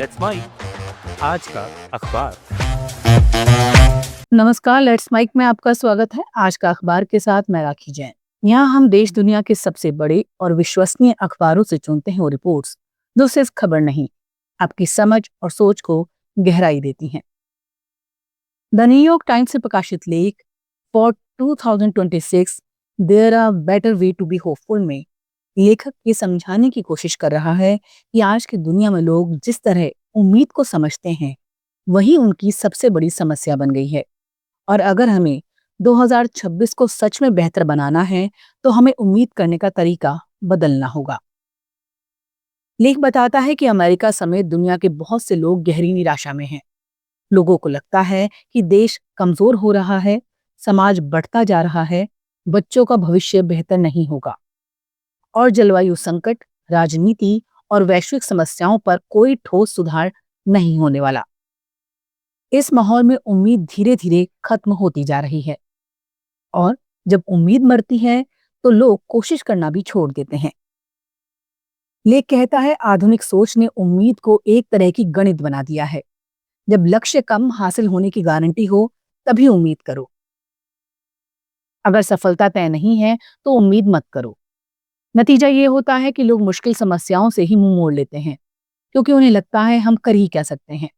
Let's mic आज का अखबार। नमस्कार, लेट्स माइक में आपका स्वागत है। आज का अखबार के साथ मैं राखी जैन। यहाँ हम देश दुनिया के सबसे बड़े और विश्वसनीय अखबारों से चुनते हैं वो रिपोर्ट्स जो सिर्फ खबर नहीं, आपकी समझ और सोच को गहराई देती हैं। द न्यूयॉर्क टाइम्स से प्रकाशित लेख for 2026 there are better way to be hopeful में लेखक ये समझाने की कोशिश कर रहा है कि आज की दुनिया में लोग जिस तरह उम्मीद को समझते हैं वही उनकी सबसे बड़ी समस्या बन गई है। और अगर हमें 2026 को सच में बेहतर बनाना है तो हमें उम्मीद करने का तरीका बदलना होगा। लेख बताता है कि अमेरिका समेत दुनिया के बहुत से लोग गहरी निराशा में हैं। लोगों को लगता है कि देश कमजोर हो रहा है, समाज बढ़ता जा रहा है, बच्चों का भविष्य बेहतर नहीं होगा और जलवायु संकट, राजनीति और वैश्विक समस्याओं पर कोई ठोस सुधार नहीं होने वाला। इस माहौल में उम्मीद धीरे धीरे खत्म होती जा रही है और जब उम्मीद मरती है तो लोग कोशिश करना भी छोड़ देते हैं। लेख कहता है आधुनिक सोच ने उम्मीद को एक तरह की गणित बना दिया है। जब लक्ष्य कम हासिल होने की गारंटी हो तभी उम्मीद करो। अगर सफलता तय नहीं है तो उम्मीद मत करो। नतीजा ये होता है कि लोग मुश्किल समस्याओं से ही मुंह मोड़ लेते हैं क्योंकि उन्हें लगता है हम कर ही क्या सकते हैं।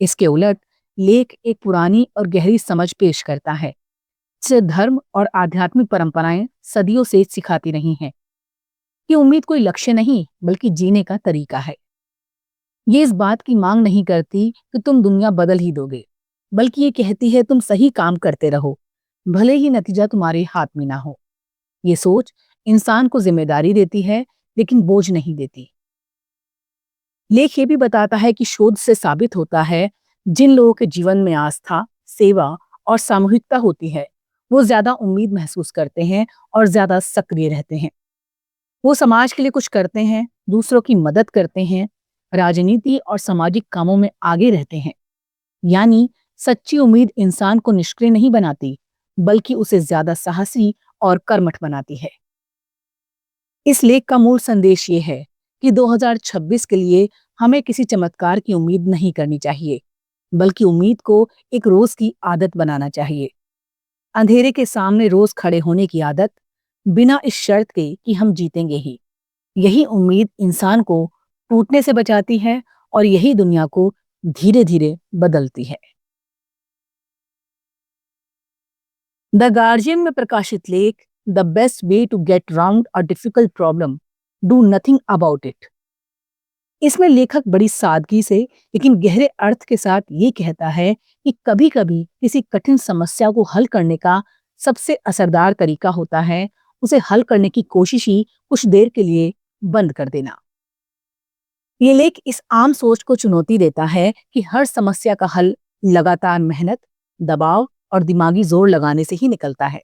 इसके उलट लेख एक पुरानी और गहरी समझ पेश करता है जिसे धर्म और आध्यात्मिक परंपराएं सदियों से सिखाती रही हैं कि उम्मीद कोई लक्ष्य नहीं बल्कि जीने का तरीका है। ये इस बात की मांग नहीं करती कि तुम दुनिया बदल ही दोगे, बल्कि ये कहती है तुम सही काम करते रहो, भले ही नतीजा तुम्हारे हाथ में ना हो। ये सोच इंसान को जिम्मेदारी देती है लेकिन बोझ नहीं देती। लेख ये भी बताता है कि शोध से साबित होता है जिन लोगों के जीवन में आस्था, सेवा और सामूहिकता होती है वो ज्यादा उम्मीद महसूस करते हैं और ज्यादा सक्रिय रहते हैं। वो समाज के लिए कुछ करते हैं, दूसरों की मदद करते हैं, राजनीति और सामाजिक कामों में आगे रहते हैं। यानी सच्ची उम्मीद इंसान को निष्क्रिय नहीं बनाती बल्कि उसे ज्यादा साहसी और कर्मठ बनाती है। इस लेख का मूल संदेश ये है कि 2026 के लिए हमें किसी चमत्कार की उम्मीद नहीं करनी चाहिए, बल्कि उम्मीद को एक रोज की आदत बनाना चाहिए। अंधेरे के सामने रोज खड़े होने की आदत, बिना इस शर्त के कि हम जीतेंगे ही। यही उम्मीद इंसान को टूटने से बचाती है और यही दुनिया को धीरे धीरे बदलती है। द गार्जियन में प्रकाशित लेख the best way to get round a difficult problem, do nothing about it. इसमें लेखक बड़ी सादगी से लेकिन गहरे अर्थ के साथ ये कहता है कि कभी कभी किसी कठिन समस्या को हल करने का सबसे असरदार तरीका होता है उसे हल करने की कोशिश ही कुछ देर के लिए बंद कर देना। ये लेख इस आम सोच को चुनौती देता है कि हर समस्या का हल लगातार मेहनत, दबाव और दिमागी जोर लगाने से ही निकलता है।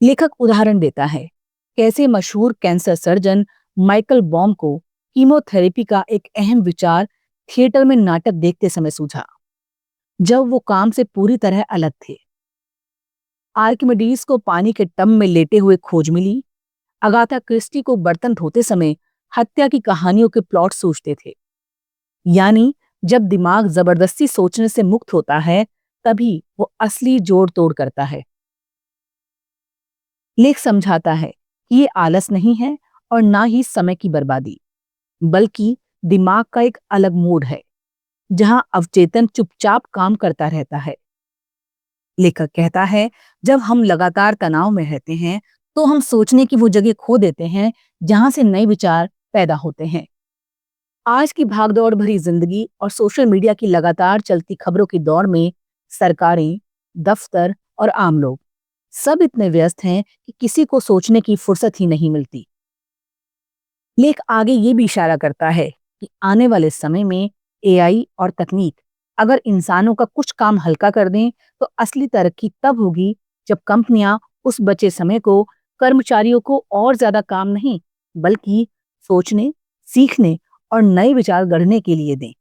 लेखक उदाहरण देता है कैसे मशहूर कैंसर सर्जन माइकल बॉम को कीमोथेरेपी का एक अहम विचार थिएटर में नाटक देखते समय सूझा, जब वो काम से पूरी तरह अलग थे। आर्किमिडीज को पानी के टब में लेटे हुए खोज मिली। अगाथा क्रिस्टी को बर्तन धोते समय हत्या की कहानियों के प्लॉट सूझते थे। यानी जब दिमाग जबरदस्ती सोचने से मुक्त होता है तभी वो असली जोड़ तोड़ करता है। लेख समझाता है कि ये आलस नहीं है और ना ही समय की बर्बादी, बल्कि दिमाग का एक अलग मोड है जहां अवचेतन चुपचाप काम करता रहता है। लेखक कहता है जब हम लगातार तनाव में रहते हैं तो हम सोचने की वो जगह खो देते हैं जहां से नए विचार पैदा होते हैं। आज की भागदौड़ भरी जिंदगी और सोशल मीडिया की लगातार चलती खबरों की दौड़ में सरकारें, दफ्तर और आम लोग सब इतने व्यस्त हैं कि किसी को सोचने की फुर्सत ही नहीं मिलती। लेख आगे ये भी इशारा करता है कि आने वाले समय में एआई और तकनीक अगर इंसानों का कुछ काम हल्का कर दें तो असली तरक्की तब होगी जब कंपनियां उस बचे समय को कर्मचारियों को और ज्यादा काम नहीं बल्कि सोचने, सीखने और नए विचार गढ़ने के लिए दें।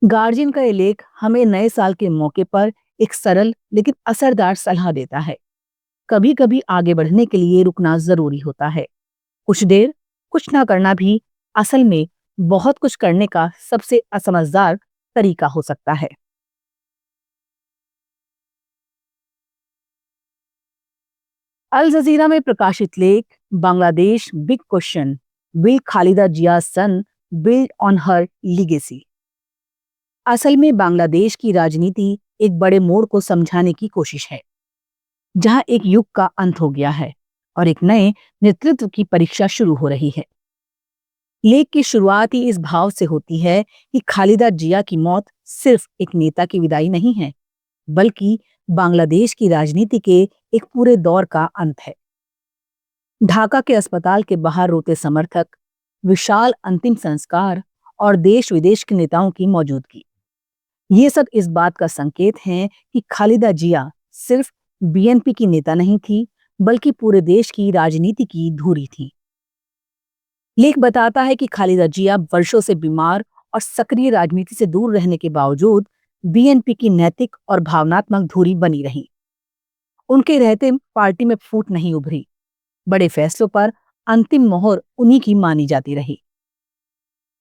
गार्जियन का ये लेख हमें नए साल के मौके पर एक सरल लेकिन असरदार सलाह देता है। कभी कभी आगे बढ़ने के लिए रुकना जरूरी होता है। कुछ देर कुछ ना करना भी असल में बहुत कुछ करने का सबसे असमझदार तरीका हो सकता है। अल जजीरा में प्रकाशित लेख Bangladesh big question, will Khaleda Zia son build on her legacy. असल में बांग्लादेश की राजनीति एक बड़े मोड़ को समझाने की कोशिश है, जहां एक युग का अंत हो गया है और एक नए नेतृत्व की परीक्षा शुरू हो रही है। लेख की शुरुआत ही इस भाव से होती है कि खालिदा जिया की मौत सिर्फ एक नेता की विदाई नहीं है, बल्कि बांग्लादेश की राजनीति के एक पूरे दौर का अंत है। ढाका के अस्पताल के बाहर रोते समर्थक, विशाल अंतिम संस्कार और देश विदेश के नेताओं की मौजूदगी, ये सब इस बात का संकेत है कि खालिदा जिया सिर्फ बीएनपी की नेता नहीं थी, बल्कि पूरे देश की राजनीति की धुरी थी। लेख बताता है कि खालिदा जिया वर्षों से बीमार और सक्रिय राजनीति से दूर रहने के बावजूद बीएनपी की नैतिक और भावनात्मक धुरी बनी रही। उनके रहते पार्टी में फूट नहीं उभरी, बड़े फैसलों पर अंतिम मोहर उन्हीं की मानी जाती रही।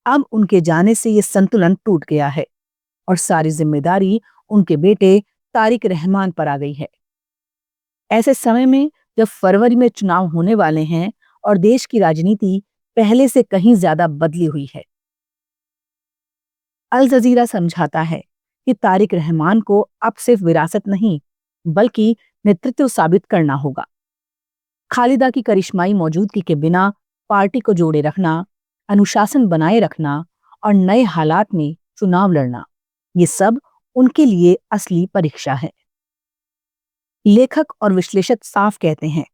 अब उनके जाने से ये संतुलन टूट गया है और सारी जिम्मेदारी उनके बेटे तारिक रहमान पर आ गई है। ऐसे समय में जब फरवरी में चुनाव होने वाले हैं और देश की राजनीति पहले से कहीं ज्यादा बदली हुई है, अल जजीरा समझाता है कि तारिक रहमान को अब सिर्फ विरासत नहीं, बल्कि नेतृत्व साबित करना होगा। खालिदा की करिश्माई मौजूदगी के बिना पार्टी को जोड़े रखना, अनुशासन बनाए रखना और नए हालात में चुनाव लड़ना, ये सब उनके लिए असली परीक्षा है। लेखक और विश्लेषक साफ कहते हैं,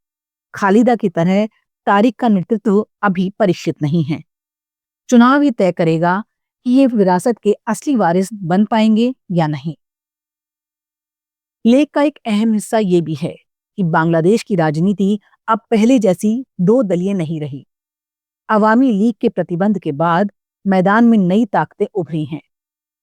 खालिदा की तरह तारिक का नेतृत्व अभी परीक्षित नहीं है। चुनाव ये तय करेगा कि ये विरासत के असली वारिस बन पाएंगे या नहीं। लेख का एक अहम हिस्सा ये भी है कि बांग्लादेश की राजनीति अब पहले जैसी दो दलीय नहीं रही। अवामी लीग के प्रतिबंध के बाद मैदान में नई ताकतें उभरी हैं,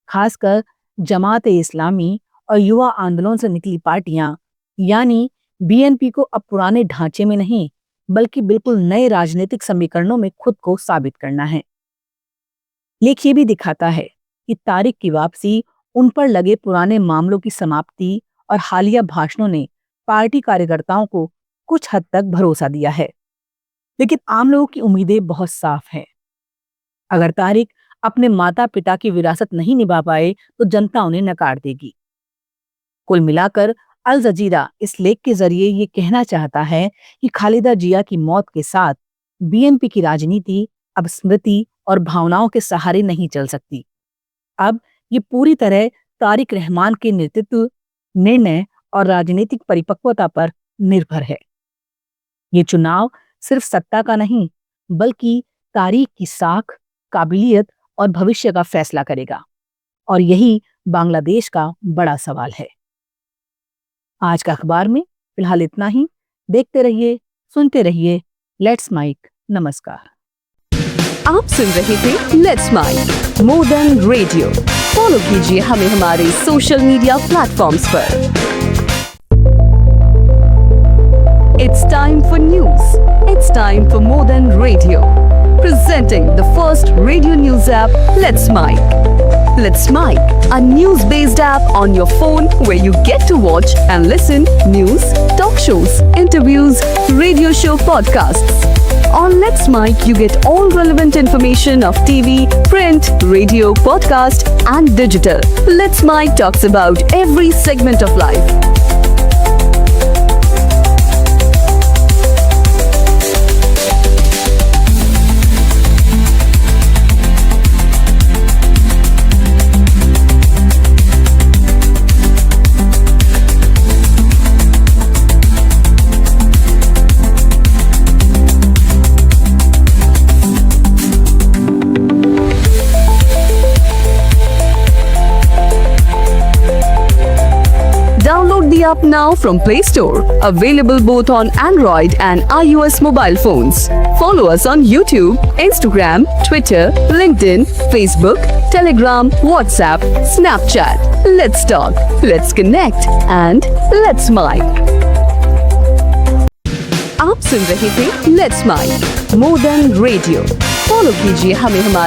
खासकर जमात-ए-इस्लामी और युवा आंदोलन से निकली पार्टियां, यानी बीएनपी को अब पुराने ढांचे में नहीं, बल्कि बिल्कुल नए राजनीतिक समीकरणों में खुद को साबित करना है। लेख ये भी दिखाता है कि तारिक की वापसी, उन पर लगे पुराने मामलों की समाप्ति और हालिया भाषणों ने पार्टी कार्यकर्ताओं को कुछ हद तक भरोसा दिया है। लेकिन आम लोगों की उम्मीदें बहुत साफ हैं। अगर तारिक अपने माता पिता की विरासत नहीं निभा पाए तो जनता उन्हें नकार देगी। कुल मिलाकर अल जजीरा इस लेख के जरिए ये कहना चाहता है कि खालिदा जिया की मौत के साथ बीएनपी की राजनीति अब स्मृति और भावनाओं के सहारे नहीं चल सकती। अब ये पूरी तरह तारिक रहमान के नेतृत्व, निर्णय और राजनीतिक परिपक्वता पर निर्भर है। ये चुनाव सिर्फ सत्ता का नहीं, बल्कि तारीख की साख, काबिलियत और भविष्य का फैसला करेगा। और यही बांग्लादेश का बड़ा सवाल है। आज का अखबार में फिलहाल इतना ही। देखते रहिए, सुनते रहिए लेट्स माइक। नमस्कार। आप सुन रहे थे let's mic more than radio. Follow कीजिए हमें हमारे सोशल मीडिया प्लेटफॉर्म्स पर। It's time for news. It's time for more than radio. Presenting the first radio news app, Let's Mic. Let's Mic, a news-based app on your phone where you get to watch and listen news, talk shows, interviews, radio show podcasts. On Let's Mic, you get all relevant information of TV, print, radio, podcast, and digital. Let's Mic talks about every segment of life. Download the app now from Play Store. Available both on Android and iOS mobile phones. Follow us on YouTube, Instagram, Twitter, LinkedIn, Facebook, Telegram, WhatsApp, Snapchat. Let's talk, let's connect, and let's mic. आप सुन रहे थे Let's Mic More Than Radio. Follow कीजिए हमें हमारे